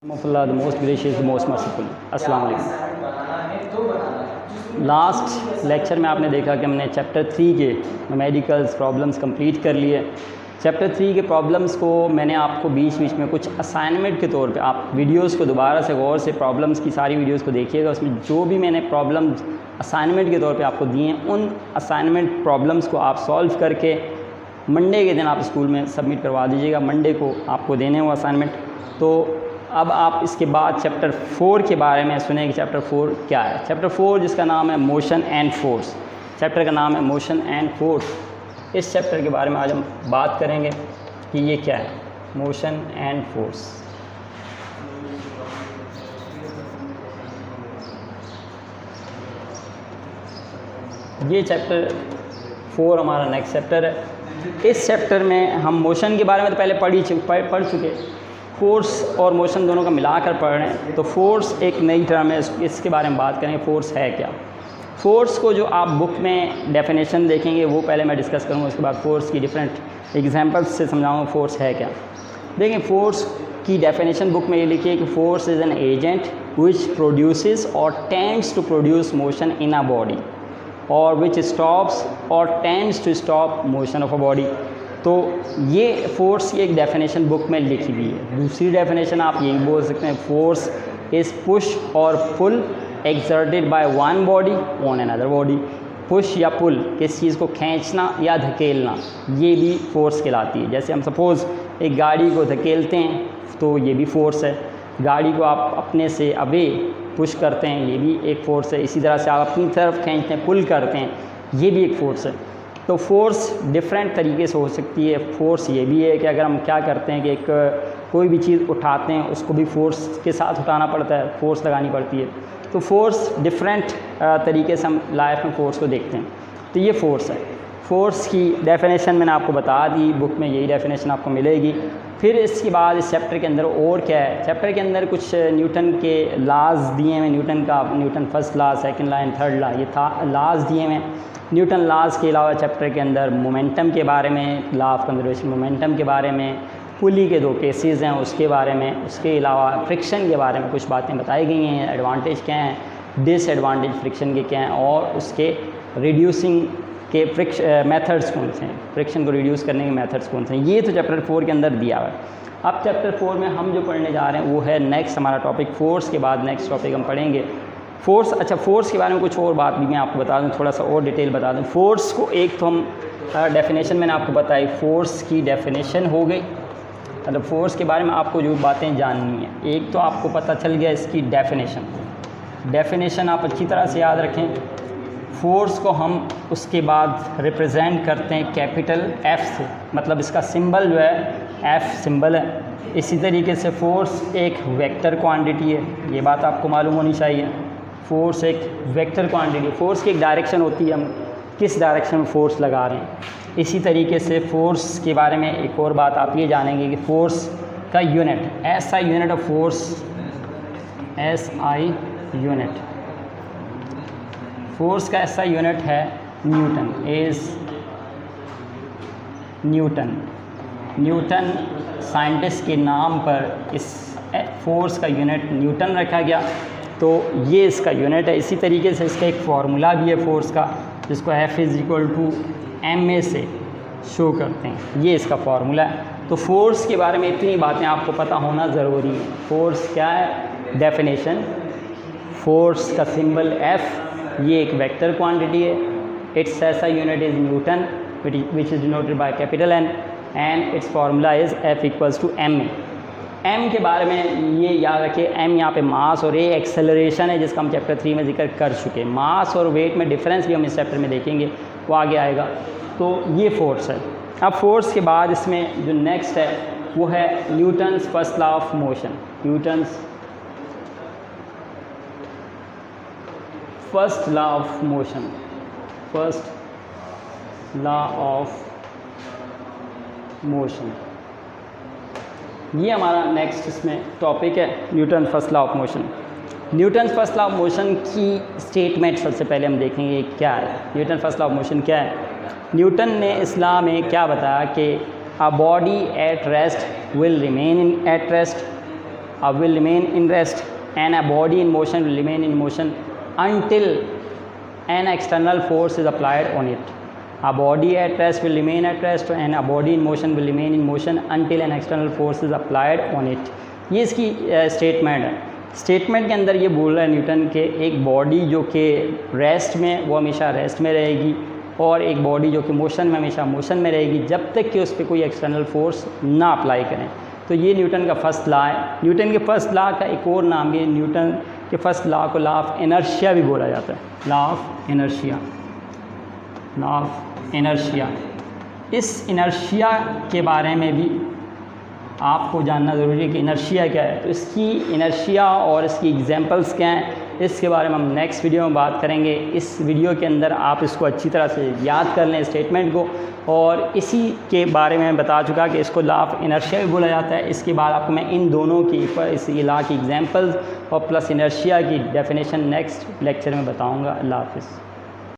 the most gracious, the most merciful. अस्सलाम वालेकुम। Last lecture में आपने देखा कि हमने चैप्टर 3 के मेडिकल्स प्रॉब्लम्स कंप्लीट कर लिए। चैप्टर 3 के प्रॉब्लम्स को मैंने आपको बीच बीच में कुछ असाइनमेंट के तौर पे, आप वीडियोस को दोबारा से गौर से प्रॉब्लम्स की सारी वीडियोस को देखिएगा, उसमें जो भी मैंने प्रॉब्लम्स असाइनमेंट के तौर पे आपको दिए हैं, उन असाइनमेंट प्रॉब्लम्स को आप सॉल्व करके मंडे के दिन आप स्कूल में सबमिट करवा दीजिएगा। मंडे को आपको देने वो असाइनमेंट। तो अब आप इसके बाद चैप्टर 4 के बारे में सुने कि चैप्टर 4 क्या है। चैप्टर 4 जिसका नाम है मोशन एंड फोर्स, चैप्टर का नाम है मोशन एंड फोर्स। इस चैप्टर के बारे में आज हम बात करेंगे कि ये क्या है, मोशन एंड फोर्स। ये चैप्टर 4 हमारा नेक्स्ट चैप्टर है। इस चैप्टर में हम मोशन के बारे में तो पहले पढ़ चुके, फोर्स और मोशन दोनों का मिलाकर पढ़ रहे हैं। तो फोर्स एक नई टर्म है, इसके बारे में बात करेंगे। फोर्स है क्या? फोर्स को जो आप बुक में डेफिनेशन देखेंगे वो पहले मैं डिस्कस करूँगा, उसके बाद फोर्स की डिफरेंट एग्जांपल्स से समझाऊँगा फोर्स है क्या। देखिए, फोर्स की डेफिनेशन बुक में ये लिखी है कि force is an agent which produces और tends to produce motion in a body और विच स्टॉप्स और tends to stop motion of a body. तो ये फोर्स की एक डेफिनेशन बुक में लिखी हुई है। दूसरी डेफिनेशन आप यही बोल सकते हैं, फोर्स इज़ पुश और pull exerted by one body on another body. Push या पुल, किस चीज़ को खींचना या धकेलना, ये भी फोर्स कहलाती है। जैसे हम सपोज़ एक गाड़ी को धकेलते हैं तो ये भी फोर्स है। गाड़ी को आप अपने से अवे पुश करते हैं, ये भी एक फ़ोर्स है। इसी तरह से आप अपनी तरफ खींचते हैं, पुल करते हैं, ये भी एक फ़ोर्स है। तो फोर्स डिफरेंट तरीके से हो सकती है। फोर्स ये भी है कि अगर हम क्या करते हैं कि कोई भी चीज़ उठाते हैं उसको भी फोर्स के साथ उठाना पड़ता है, फोर्स लगानी पड़ती है। तो फोर्स डिफरेंट तरीके से हम लाइफ में फ़ोर्स को देखते हैं। तो ये फ़ोर्स है। फोर्स की डेफिनेशन मैंने आपको बता दी, बुक में यही डेफिनेशन आपको मिलेगी। फिर इसके बाद इस चैप्टर के अंदर और क्या है, चैप्टर के अंदर कुछ न्यूटन के लाज दिए हैं। Newton first law, second law and third law, ये लाज दिए हैं। न्यूटन लाज के अलावा चैप्टर के अंदर मोमेंटम के बारे में, लॉ ऑफ कंजर्वेशन मोमेंटम के बारे में, पुली के 2 केसेस हैं उसके बारे में, उसके अलावा फ्रिक्शन के बारे में कुछ बातें बताई गई हैं। एडवांटेज क्या हैं, डिसएडवांटेज फ्रिक्शन के क्या हैं, और उसके रिड्यूसिंग के मेथड्स कौन से हैं, फ्रिक्शन को रिड्यूस करने के मेथड्स कौन से हैं। ये तो चैप्टर 4 के अंदर दिया हुआ है। अब चैप्टर 4 में हम जो पढ़ने जा रहे हैं वो है नेक्स्ट हमारा टॉपिक। फोर्स के बाद नेक्स्ट टॉपिक हम पढ़ेंगे फोर्स। अच्छा, फोर्स के बारे में कुछ और बात भी मैं आपको बता दूं, थोड़ा सा और डिटेल बता दूं। फोर्स को एक तो हम डेफिनेशन मैंने आपको बताई, फोर्स की डेफिनेशन हो गई। मतलब फोर्स के बारे में आपको जो बातें जाननी है, एक तो आपको पता चल गया इसकी डेफिनेशन आप अच्छी तरह से याद रखें। फोर्स को हम उसके बाद रिप्रेजेंट करते हैं कैपिटल F से, मतलब इसका सिंबल जो है F सिंबल है। इसी तरीके से फोर्स एक वेक्टर क्वांटिटी है, ये बात आपको मालूम होनी चाहिए। फोर्स एक वेक्टर क्वांटिटी, फोर्स की एक डायरेक्शन होती है, हम किस डायरेक्शन में फोर्स लगा रहे हैं। इसी तरीके से फोर्स के बारे में एक और बात आप ये जानेंगे कि फोर्स का unit, SI unit of force, SI unit, force का SI यूनिट है न्यूटन। न्यूटन साइंटिस्ट के नाम पर इस फोर्स का यूनिट न्यूटन रखा गया, तो ये इसका यूनिट है। इसी तरीके से इसका एक फार्मूला भी है फोर्स का, जिसको F = ma से शो करते हैं, ये इसका फार्मूला है। तो फोर्स के बारे में इतनी बातें आपको पता होना ज़रूरी है। फोर्स क्या है, डेफिनेशन, फोर्स का सिंबल F, ये एक वेक्टर क्वांटिटी है। It's SI unit is Newton which is denoted by capital N and it's formula is F = ma। M के बारे में ये याद रखिए, M यहाँ पे मास और A एक्सेलरेशन है, जिसका हम चैप्टर 3 में जिक्र कर चुके हैं। मास और वेट में डिफरेंस भी हम इस चैप्टर में देखेंगे, वो आगे आएगा। तो ये फोर्स है। अब फोर्स के बाद इसमें जो नेक्स्ट है वो है Newton's first law of motion. Newton's first law of motion, first law of motion, ये हमारा नेक्स्ट इसमें टॉपिक है, Newton first law of motion. Newton first law of motion की स्टेटमेंट सबसे पहले हम देखेंगे क्या है। Newton first law of motion क्या है? न्यूटन ने इस लॉ में क्या बताया कि a body at rest will remain at rest will remain in rest and a body in motion will remain in motion until an external force is applied on it. A body at rest will remain at rest and a body in motion will remain in motion until an external force is applied on it. ये इसकी statement है। Statement के अंदर ये बोल रहा है Newton के एक बॉडी जो कि रेस्ट में वो हमेशा रेस्ट में रहेगी और एक बॉडी जो कि मोशन में हमेशा मोशन में रहेगी जब तक कि उस पर कोई एक्सटर्नल फोर्स ना अप्लाई करें। तो ये न्यूटन का फर्स्ट लॉ है। न्यूटन के फर्स्ट लॉ का एक और नाम भी है, न्यूटन के फर्स्ट लॉ को लॉ ऑफ इनर्शिया भी बोला जाता है। Law of inertia, law of inertia. इस इनर्शिया के बारे में भी आपको जानना ज़रूरी है कि इनर्शिया क्या है। तो इसकी इनर्शिया और इसकी एग्जांपल्स क्या हैं, इसके बारे में हम नेक्स्ट वीडियो में बात करेंगे। इस वीडियो के अंदर आप इसको अच्छी तरह से याद कर लें स्टेटमेंट को, और इसी के बारे में बता चुका कि इसको लॉ ऑफ इनर्शिया भी बोला जाता है। इसके बाद आपको मैं इन दोनों की इस लॉ की एग्जांपल्स और प्लस इनर्शिया की डेफिनेशन नेक्स्ट लेक्चर में बताऊँगा। अल्लाह हाफ़िज़।